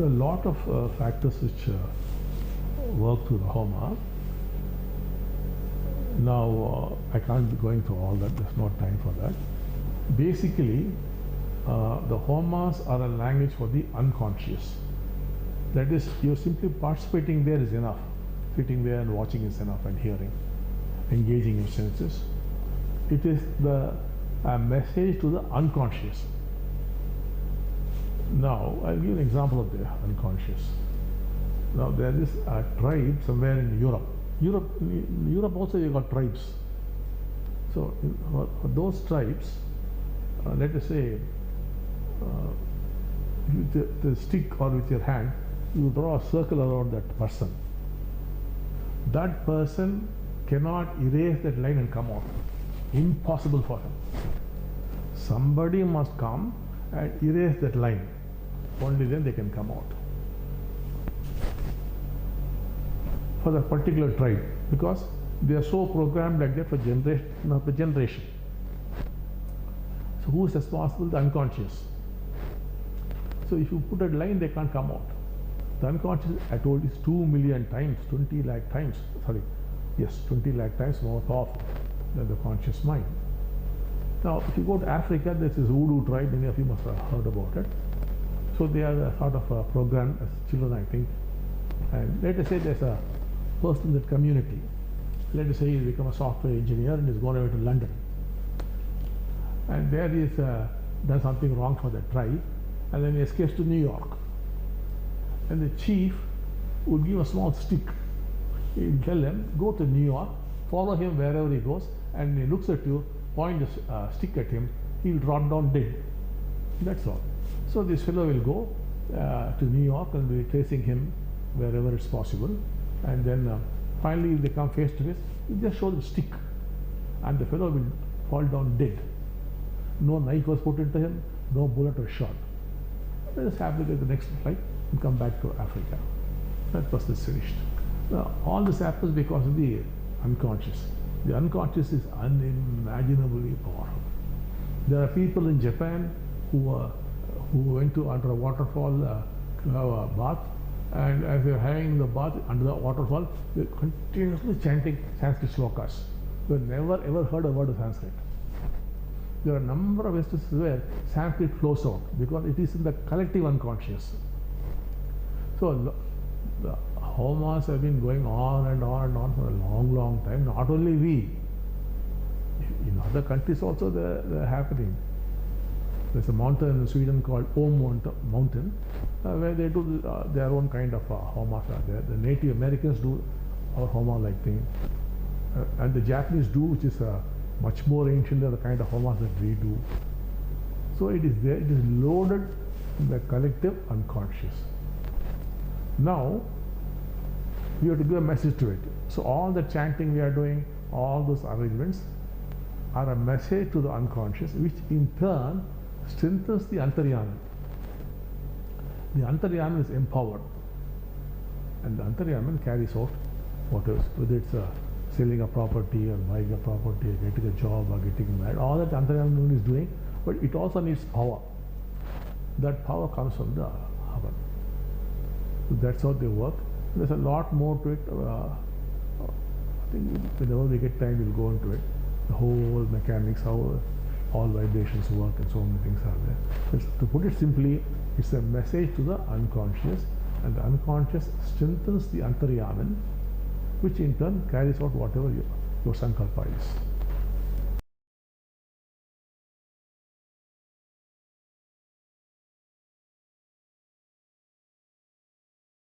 There are a lot of factors which work through the Homa. Now, I can't be going through all that, there's no time for that. Basically, the Homas are a language for the unconscious. That is, you're simply participating there is enough. Sitting there and watching is enough, and hearing, engaging your senses. It is the message to the unconscious. Now, I'll give an example of the unconscious. Now, there is a tribe somewhere in Europe. Europe also you got tribes. So, for those tribes, let us say, with the stick or with your hand, you draw a circle around that person. That person cannot erase that line and come out. Impossible for him. Somebody must come and erase that line. Only then they can come out. For the particular tribe, because they are so programmed like that for generation after generation. So who is responsible? The unconscious. So if you put a line, they can't come out. The unconscious, I told, is 2 million times, 20 lakh times, 20 lakh times more powerful than the conscious mind. Now, if you go to Africa, there's this voodoo tribe, many of you must have heard about it. So they are a sort of a program as children, I think. And let us say there's a person in that community. Let us say he's become a software engineer and is going away to London. And there he is done something wrong for the tribe, and then he escapes to New York. And the chief would give a small stick. He will tell him, go to New York, follow him wherever he goes, and he looks at you, point the stick at him, he will drop down dead. That's all. So this fellow will go to New York and be tracing him wherever it's possible. And then finally, if they come face to face, you just show the stick, and the fellow will fall down dead. No knife was put into him, no bullet was shot. Let us have the next flight and come back to Africa. That person is finished. Now, all this happens because of the unconscious. The unconscious is unimaginably powerful. There are people in Japan who went to under a waterfall to have a bath, and as they are having the bath under the waterfall, they are continuously chanting Sanskrit slokas. You have never ever heard a word of Sanskrit. There are a number of instances where Sanskrit flows out because it is in the collective unconscious. So the Homas have been going on and on and on for a long, long time. Not only we, in other countries also they're happening. There's a mountain in Sweden called Homa mountain where they do their own kind of Homas are there. The Native Americans do our Homa-like thing. And the Japanese do, which is much more ancient than the kind of Homas that we do. So it is there, it is loaded in the collective unconscious. Now, we have to give a message to it. So all the chanting we are doing, all those arrangements are a message to the unconscious, which in turn strengthens the Antaryaman. The Antaryaman is empowered, and the Antaryaman carries out whatever, whether it's selling a property or buying a property or getting a job or getting married, all that Antaryaman is doing, but it also needs power. That power comes from the Havan. So that's how they work. There's a lot more to it. I think whenever we get time, we'll go into it. The whole mechanics, how all vibrations work, and so many things are there. To put it simply, it's a message to the unconscious, and the unconscious strengthens the Antaryaman, which in turn carries out whatever your sankalpa is.